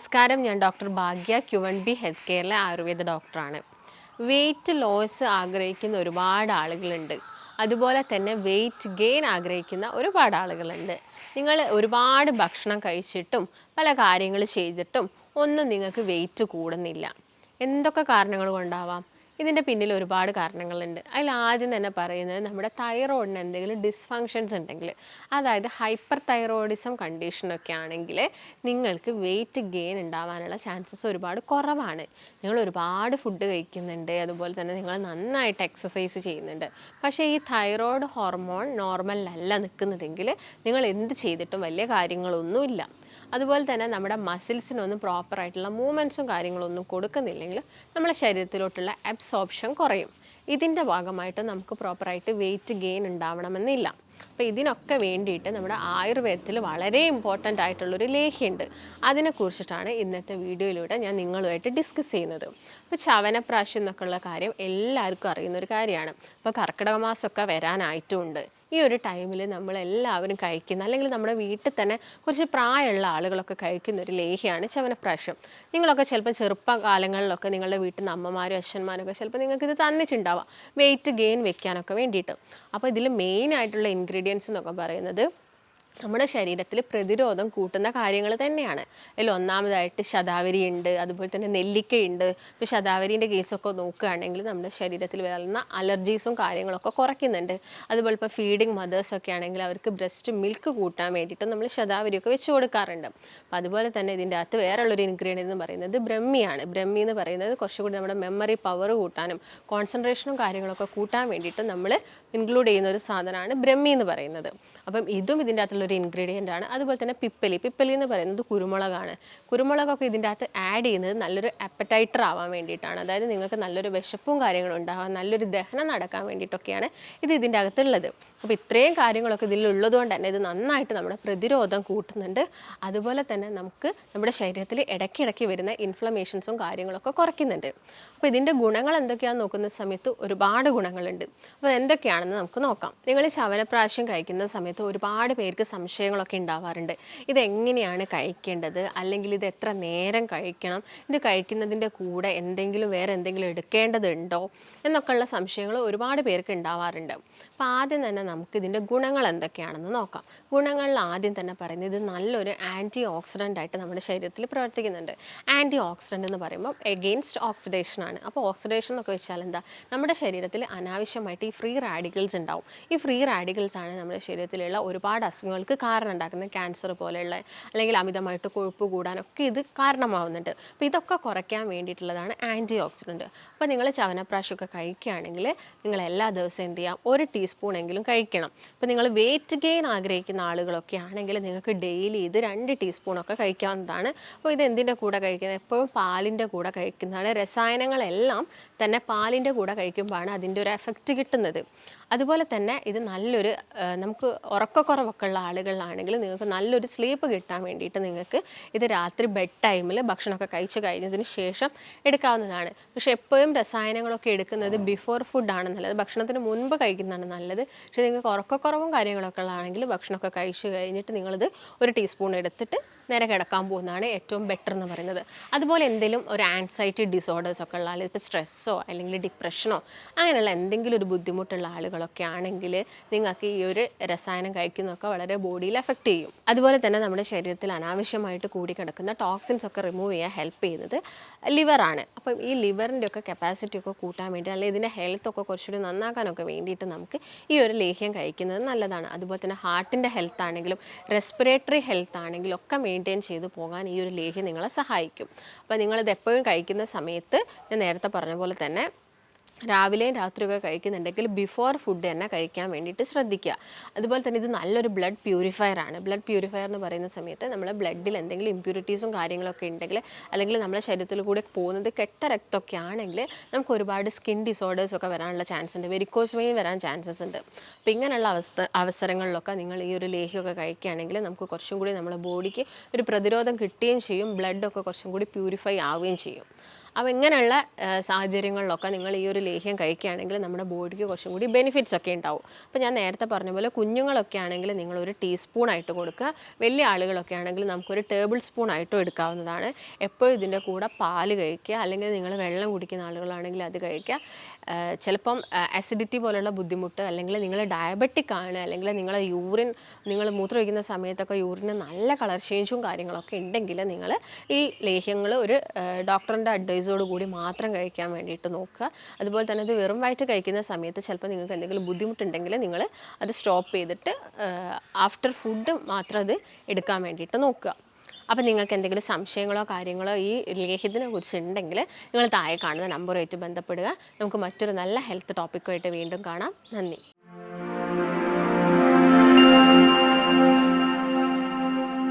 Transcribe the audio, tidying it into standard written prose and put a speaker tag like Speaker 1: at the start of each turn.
Speaker 1: നമസ്കാരം, ഞാൻ ഡോക്ടർ ഭാഗ്യ Q1B health കെയറിലെ Ayurveda ഡോക്ടറാണ്. വെയിറ്റ് ലോസ് ആഗ്രഹിക്കുന്ന ഒരുപാട് ആളുകളുണ്ട്. അതുപോലെ തന്നെ വെയിറ്റ് ഗെയിൻ ആഗ്രഹിക്കുന്ന ഒരുപാട് ആളുകളുണ്ട്. നിങ്ങൾ ഒരുപാട് ഭക്ഷണം കഴിച്ചിട്ടും പല കാര്യങ്ങൾ ചെയ്തിട്ടും ഒന്നും നിങ്ങൾക്ക് വെയിറ്റ് കൂടുന്നില്ല. എന്തൊക്കെ കാരണങ്ങൾ കൊണ്ടാവാം? ഇതിൻ്റെ പിന്നിൽ ഒരുപാട് കാരണങ്ങളുണ്ട്. അതിൽ ആദ്യം തന്നെ പറയുന്നത് നമ്മുടെ തൈറോയിഡിന് എന്തെങ്കിലും ഡിസ്ഫങ്ഷൻസ് ഉണ്ടെങ്കിൽ, അതായത് ഹൈപ്പർ തൈറോയിഡിസം കണ്ടീഷനൊക്കെ ആണെങ്കിൽ നിങ്ങൾക്ക് വെയിറ്റ് ഗെയിൻ ഉണ്ടാവാനുള്ള ചാൻസസ് ഒരുപാട് കുറവാണ്. നിങ്ങൾ ഒരുപാട് ഫുഡ് കഴിക്കുന്നുണ്ട്, അതുപോലെ തന്നെ നിങ്ങൾ നന്നായിട്ട് എക്സസൈസ് ചെയ്യുന്നുണ്ട്. പക്ഷേ ഈ തൈറോയ്ഡ് ഹോർമോൺ നോർമലിലല്ല നിൽക്കുന്നതെങ്കിൽ നിങ്ങൾ എന്ത് ചെയ്തിട്ടും വലിയ കാര്യങ്ങളൊന്നുമില്ല. അതുപോലെ തന്നെ നമ്മുടെ മസിൽസിനൊന്നും പ്രോപ്പറായിട്ടുള്ള മൂവ്മെൻറ്റ്സും കാര്യങ്ങളൊന്നും കൊടുക്കുന്നില്ലെങ്കിൽ നമ്മുടെ ശരീരത്തിലോട്ടുള്ള അബ്സോർപ്ഷൻ കുറയും. ഇതിൻ്റെ ഭാഗമായിട്ട് നമുക്ക് പ്രോപ്പറായിട്ട് വെയിറ്റ് ഗെയിൻ ഉണ്ടാവണമെന്നില്ല. അപ്പോൾ ഇതിനൊക്കെ വേണ്ടിയിട്ട് നമ്മുടെ ആയുർവേദത്തിൽ വളരെ ഇമ്പോർട്ടൻ്റ് ആയിട്ടുള്ളൊരു ലേഹ്യമുണ്ട്. അതിനെക്കുറിച്ചിട്ടാണ് ഇന്നത്തെ വീഡിയോയിലൂടെ ഞാൻ നിങ്ങളുമായിട്ട് ഡിസ്കസ് ചെയ്യുന്നത്. ഇപ്പോൾ ചവനപ്രാശം എന്നൊക്കെയുള്ള കാര്യം എല്ലാവർക്കും അറിയുന്നൊരു കാര്യമാണ്. ഇപ്പോൾ കർക്കിടക മാസമൊക്കെ വരാനായിട്ടുമുണ്ട്. ഈ ഒരു ടൈമിൽ നമ്മളെല്ലാവരും കഴിക്കുന്ന, അല്ലെങ്കിൽ നമ്മുടെ വീട്ടിൽ തന്നെ കുറച്ച് പ്രായമുള്ള ആളുകളൊക്കെ കഴിക്കുന്ന ഒരു ലേഹ്യമാണ് ചവനപ്രാശം. നിങ്ങളൊക്കെ ചിലപ്പോൾ ചെറുപ്പകാലങ്ങളിലൊക്കെ നിങ്ങളുടെ വീട്ടിൽ നിന്ന് അമ്മമാരും അച്ഛന്മാരൊക്കെ ചിലപ്പോൾ നിങ്ങൾക്കിത് തന്നിട്ടുണ്ടാവാം വെയിറ്റ് ഗെയിൻ വെക്കാനൊക്കെ വേണ്ടിയിട്ട്. അപ്പോൾ ഇതിൽ മെയിനായിട്ടുള്ള ഇൻഗ്രീഡിയൻസ് എന്നൊക്കെ പറയുന്നത് നമ്മുടെ ശരീരത്തിൽ പ്രതിരോധം കൂട്ടുന്ന കാര്യങ്ങൾ തന്നെയാണ്. അതിൽ ഒന്നാമതായിട്ട് ശതാവരി ഉണ്ട്, അതുപോലെ തന്നെ നെല്ലിക്കയുണ്ട്. ഇപ്പോൾ ശതാവരീൻ്റെ കേസൊക്കെ നോക്കുകയാണെങ്കിൽ നമ്മുടെ ശരീരത്തിൽ വരുന്ന അലർജീസും കാര്യങ്ങളൊക്കെ കുറയ്ക്കുന്നുണ്ട്. അതുപോലെ ഇപ്പോൾ ഫീഡിങ് മദേഴ്സൊക്കെ ആണെങ്കിൽ അവർക്ക് ബ്രസ്റ്റ് മിൽക്ക് കൂട്ടാൻ വേണ്ടിയിട്ട് നമ്മൾ ശതാവരിയൊക്കെ വെച്ച് കൊടുക്കാറുണ്ട്. അപ്പോൾ അതുപോലെ തന്നെ ഇതിൻ്റെ അകത്ത് വേറെയുള്ളൊരു ഇൻഗ്രീഡിയൻ്റ് എന്ന് പറയുന്നത് ബ്രഹ്മിയാണ്. ബ്രഹ്മി എന്ന് പറയുന്നത് കുറച്ചുകൂടി നമ്മുടെ മെമ്മറി പവർ കൂട്ടാനും കോൺസെൻട്രേഷനും കാര്യങ്ങളൊക്കെ കൂട്ടാൻ വേണ്ടിയിട്ട് നമ്മൾ ഇൻക്ലൂഡ് ചെയ്യുന്ന ഒരു സാധനമാണ് ബ്രഹ്മി എന്ന് പറയുന്നത്. അപ്പം ഇതും ഇതിൻ്റെ അകത്തുള്ളൊരു ഇൻഗ്രീഡിയൻ്റ് ആണ്. അതുപോലെ തന്നെ പിപ്പലി എന്ന് പറയുന്നത് കുരുമുളകാണ്. കുരുമുളകൊക്കെ ഇതിൻ്റെ അകത്ത് ആഡ് ചെയ്യുന്നത് നല്ലൊരു അപ്പറ്റൈറ്റർ ആവാൻ വേണ്ടിയിട്ടാണ്. അതായത് നിങ്ങൾക്ക് നല്ലൊരു വിശപ്പും കാര്യങ്ങളും ഉണ്ടാവാൻ, നല്ലൊരു ദഹനം നടക്കാൻ വേണ്ടിയിട്ടൊക്കെയാണ് ഇത് ഇതിൻ്റെ അകത്തുള്ളത്. അപ്പോൾ ഇത്രയും കാര്യങ്ങളൊക്കെ ഇതിലുള്ളത് കൊണ്ട് തന്നെ ഇത് നന്നായിട്ട് നമ്മുടെ പ്രതിരോധം കൂട്ടുന്നുണ്ട്. അതുപോലെ തന്നെ നമുക്ക് നമ്മുടെ ശരീരത്തിൽ ഇടയ്ക്കിടയ്ക്ക് വരുന്ന ഇൻഫ്ലമേഷൻസും കാര്യങ്ങളൊക്കെ കുറയ്ക്കുന്നുണ്ട്. അപ്പോൾ ഇതിൻ്റെ ഗുണങ്ങൾ എന്തൊക്കെയാണെന്ന് നോക്കുന്ന സമയത്ത് ഒരുപാട് ഗുണങ്ങളുണ്ട്. അപ്പോൾ എന്തൊക്കെയാണെന്ന് നമുക്ക് നോക്കാം. നിങ്ങൾ ചവനപ്രാശം കഴിക്കുന്ന സമയത്ത് ഒരുപാട് പേർക്ക് സംശയങ്ങളൊക്കെ ഉണ്ടാവാറുണ്ട്. ഇതെങ്ങനെയാണ് കഴിക്കേണ്ടത്, അല്ലെങ്കിൽ ഇത് എത്ര നേരം കഴിക്കണം, ഇത് കഴിക്കുന്നതിൻ്റെ കൂടെ വേറെ എന്തെങ്കിലും എടുക്കേണ്ടതുണ്ടോ എന്നൊക്കെയുള്ള സംശയങ്ങൾ ഒരുപാട് പേർക്ക് ഉണ്ടാവാറുണ്ട്. അപ്പോൾ ആദ്യം തന്നെ നമുക്ക് ഇതിൻ്റെ ഗുണങ്ങൾ എന്തൊക്കെയാണെന്ന് നോക്കാം. ഗുണങ്ങളിൽ ആദ്യം തന്നെ പറയുന്നത് ഇത് നല്ലൊരു ആൻറ്റി ഓക്സിഡൻ്റ് ആയിട്ട് നമ്മുടെ ശരീരത്തിൽ പ്രവർത്തിക്കുന്നുണ്ട്. ആൻറ്റി ഓക്സിഡൻ്റ് എന്ന് പറയുമ്പോൾ എഗെയിൻസ്റ്റ് ഓക്സിഡേഷൻ ആണ്. അപ്പോൾ ഓക്സിഡേഷൻ എന്നൊക്കെ വെച്ചാൽ എന്താ, നമ്മുടെ ശരീരത്തിൽ അനാവശ്യമായിട്ട് ഈ ഫ്രീ റാഡിക്കൽസ് ഉണ്ടാവും. ഈ ഫ്രീ റാഡിക്കൽസ് ആണ് നമ്മുടെ ശരീരത്തിലുള്ള ഒരുപാട് അസുഖങ്ങൾക്ക് കാരണം ഉണ്ടാക്കുന്നത്. ക്യാൻസർ പോലെയുള്ള, അല്ലെങ്കിൽ അമിതമായിട്ട് കൊഴുപ്പ് കൂടാനൊക്കെ ഇത് കാരണമാവുന്നുണ്ട്. അപ്പോൾ ഇതൊക്കെ കുറയ്ക്കാൻ വേണ്ടിയിട്ടുള്ളതാണ് ആൻറ്റി ഓക്സിഡൻറ്റ്. അപ്പോൾ നിങ്ങൾ ചവനപ്രാശമൊക്കെ കഴിക്കുകയാണെങ്കിൽ നിങ്ങൾ എല്ലാ ദിവസവും എന്ത് ചെയ്യാം, 1 ടീസ്പൂണെങ്കിലും കഴിക്കണം. ഇപ്പോൾ നിങ്ങൾ വെയിറ്റ് ഗെയിൻ ആഗ്രഹിക്കുന്ന ആളുകളൊക്കെ ആണെങ്കിൽ നിങ്ങൾക്ക് ഡെയിലി ഇത് 2 ടീസ്പൂണൊക്കെ കഴിക്കാവുന്നതാണ്. അപ്പോൾ ഇത് എന്തിൻ്റെ കൂടെ കഴിക്കുന്നത്, എപ്പോഴും പാലിൻ്റെ കൂടെ കഴിക്കുന്നതാണ്. രസായനങ്ങളെല്ലാം തന്നെ പാലിൻ്റെ കൂടെ കഴിക്കുമ്പോഴാണ് അതിൻ്റെ ഒരു എഫക്റ്റ് കിട്ടുന്നത്. അതുപോലെ തന്നെ ഇത് നല്ലൊരു നമുക്ക് ഉറക്കക്കുറവൊക്കെ ഉള്ള ആളുകളാണെങ്കിൽ നിങ്ങൾക്ക് നല്ലൊരു സ്ലീപ്പ് കിട്ടാൻ വേണ്ടിയിട്ട് നിങ്ങൾക്ക് ഇത് രാത്രി ബെഡ് ടൈമിൽ ഭക്ഷണമൊക്കെ കഴിച്ച് കഴിഞ്ഞതിന് ശേഷം എടുക്കാവുന്നതാണ്. പക്ഷേ എപ്പോഴും രസായനങ്ങളൊക്കെ എടുക്കുന്നത് ബിഫോർ ഫുഡാണ് നല്ലത്, ഭക്ഷണത്തിന് മുൻപ് കഴിക്കുന്നതാണ് നല്ലത്. പക്ഷേ നിങ്ങൾക്ക് ഉറക്കക്കുറവും കാര്യങ്ങളൊക്കെ ഉള്ളതാണെങ്കിൽ ഭക്ഷണമൊക്കെ കഴിച്ച് കഴിഞ്ഞിട്ട് നിങ്ങളിത് 1 ടീസ്പൂൺ എടുത്തിട്ട് നേരെ കിടക്കാൻ പോകുന്നതാണ് ഏറ്റവും ബെറ്റർ എന്ന് പറയുന്നത്. അതുപോലെ എന്തെങ്കിലും ഒരു ആൻസൈറ്റി ഡിസോർഡേഴ്സ് ഒക്കെ ഉള്ള ആൾ, ഇപ്പോൾ സ്ട്രെസ്സോ അല്ലെങ്കിൽ ഡിപ്രഷനോ അങ്ങനെയുള്ള എന്തെങ്കിലും ഒരു ബുദ്ധിമുട്ടുള്ള ആളുകളൊക്കെ ആണെങ്കിൽ നിങ്ങൾക്ക് ഈ ഒരു രസായനം കഴിക്കുന്നതൊക്കെ വളരെ ബോഡിയിൽ എഫക്റ്റ് ചെയ്യും. അതുപോലെ തന്നെ നമ്മുടെ ശരീരത്തിൽ അനാവശ്യമായിട്ട് കൂടിക്കിടക്കുന്ന ടോക്സിൻസ് ഒക്കെ റിമൂവ് ചെയ്യാൻ ഹെൽപ്പ് ചെയ്യുന്നത് ലിവറാണ്. അപ്പം ഈ ലിവറിൻ്റെ ഒക്കെ കപ്പാസിറ്റി ഒക്കെ കൂട്ടാൻ വേണ്ടി, അല്ലെങ്കിൽ ഇതിൻ്റെ ഹെൽത്തൊക്കെ കുറച്ചുകൂടി നന്നാക്കാനൊക്കെ വേണ്ടിയിട്ട് നമുക്ക് ഈ ഒരു ലേഹ്യം കഴിക്കുന്നത് നല്ലതാണ്. അതുപോലെ തന്നെ ഹാർട്ടിൻ്റെ ഹെൽത്ത് ആണെങ്കിലും റെസ്പിറേറ്ററി ഹെൽത്ത് ആണെങ്കിലും ഒക്കെ മെയിൻറ്റെയിൻ ചെയ്ത് പോകാൻ ഈ ഒരു ലേഹ്യം നിങ്ങളെ സഹായിക്കും. അപ്പോൾ നിങ്ങളിത് എപ്പോഴും കഴിക്കുന്ന സമയത്ത് ഞാൻ നേരത്തെ പറഞ്ഞ പോലെ തന്നെ രാവിലെയും രാത്രിയൊക്കെ കഴിക്കുന്നുണ്ടെങ്കിൽ ബിഫോർ ഫുഡ് തന്നെ കഴിക്കാൻ വേണ്ടിയിട്ട് ശ്രദ്ധിക്കുക. അതുപോലെ തന്നെ ഇത് നല്ലൊരു ബ്ലഡ് പ്യൂരിഫയർ ആണ്. ബ്ലഡ് പ്യൂരിഫയർ എന്ന് പറയുന്ന സമയത്ത് നമ്മുടെ ബ്ലഡിൽ എന്തെങ്കിലും ഇമ്പ്യൂരിറ്റീസും കാര്യങ്ങളൊക്കെ ഉണ്ടെങ്കിൽ, അല്ലെങ്കിൽ നമ്മുടെ ശരീരത്തിൽ കൂടെ പോകുന്നത് കെട്ട രക്തമൊക്കെ ആണെങ്കിൽ നമുക്ക് ഒരുപാട് സ്കിൻ ഡിസോർഡേഴ്സ് ഒക്കെ വരാനുള്ള ചാൻസ് ഉണ്ട്, വെരിക്കോസ് വെയിൻ വരാൻ ചാൻസസ് ഉണ്ട്. അപ്പോൾ ഇങ്ങനെയുള്ള അവസരങ്ങളിലൊക്കെ നിങ്ങൾ ഈ ഒരു ലേഹ്യമൊക്കെ കഴിക്കുകയാണെങ്കിൽ നമുക്ക് കുറച്ചും കൂടി നമ്മുടെ ബോഡിക്ക് ഒരു പ്രതിരോധം കിട്ടുകയും ചെയ്യും, ബ്ലഡൊക്കെ കുറച്ചും കൂടി പ്യൂരിഫൈ ആവുകയും ചെയ്യും. അപ്പോൾ ഇങ്ങനെയുള്ള സാഹചര്യങ്ങളിലൊക്കെ നിങ്ങൾ ഈ ഒരു ലേഹ്യം കഴിക്കുകയാണെങ്കിൽ നമ്മുടെ ബോഡിക്ക് കുറച്ചും കൂടി ബെനിഫിറ്റ്സ് ഒക്കെ ഉണ്ടാവും. അപ്പോൾ ഞാൻ നേരത്തെ പറഞ്ഞ പോലെ കുഞ്ഞുങ്ങളൊക്കെ ആണെങ്കിൽ നിങ്ങളൊരു ടീസ്പൂണായിട്ട് കൊടുക്കുക. വലിയ ആളുകളൊക്കെ ആണെങ്കിൽ നമുക്കൊരു ടേബിൾ സ്പൂണായിട്ടും എടുക്കാവുന്നതാണ്. എപ്പോഴും ഇതിൻ്റെ കൂടെ പാല് കഴിക്കുക, അല്ലെങ്കിൽ നിങ്ങൾ വെള്ളം കുടിക്കുന്ന ആളുകളാണെങ്കിൽ അത് കഴിക്കുക. ചിലപ്പം അസിഡിറ്റി പോലുള്ള ബുദ്ധിമുട്ട്, അല്ലെങ്കിൽ നിങ്ങൾ ഡയബറ്റിക് ആണ്, അല്ലെങ്കിൽ നിങ്ങൾ മൂത്രമൊഴിക്കുന്ന സമയത്തൊക്കെ യൂറിന് നല്ല കളർ ചേഞ്ചും കാര്യങ്ങളൊക്കെ ഉണ്ടെങ്കിൽ നിങ്ങൾ ഈ ലേഹ്യങ്ങൾ ഒരു ഡോക്ടറിൻ്റെ അഡ്വൈസോട് കൂടി മാത്രം കഴിക്കാൻ വേണ്ടിയിട്ട് നോക്കുക. അതുപോലെ തന്നെ ഇത് വെറും വയറ്റ് കഴിക്കുന്ന സമയത്ത് ചിലപ്പോൾ നിങ്ങൾക്ക് എന്തെങ്കിലും ബുദ്ധിമുട്ടുണ്ടെങ്കിൽ നിങ്ങൾ അത് സ്റ്റോപ്പ് ചെയ്തിട്ട് ആഫ്റ്റർ ഫുഡ് മാത്രം അത് എടുക്കാൻ വേണ്ടിയിട്ട് നോക്കുക. അപ്പോൾ നിങ്ങൾക്ക് എന്തെങ്കിലും സംശയങ്ങളോ കാര്യങ്ങളോ ഈ ലേഹ്യത്തിനെ കുറിച്ച് ഉണ്ടെങ്കിൽ നിങ്ങൾ താഴെ കാണുന്ന നമ്പറുമായിട്ട് ബന്ധപ്പെടുക. നമുക്ക് മറ്റൊരു നല്ല ഹെൽത്ത് ടോപ്പിക്കുമായിട്ട് വീണ്ടും കാണാം. നന്ദി.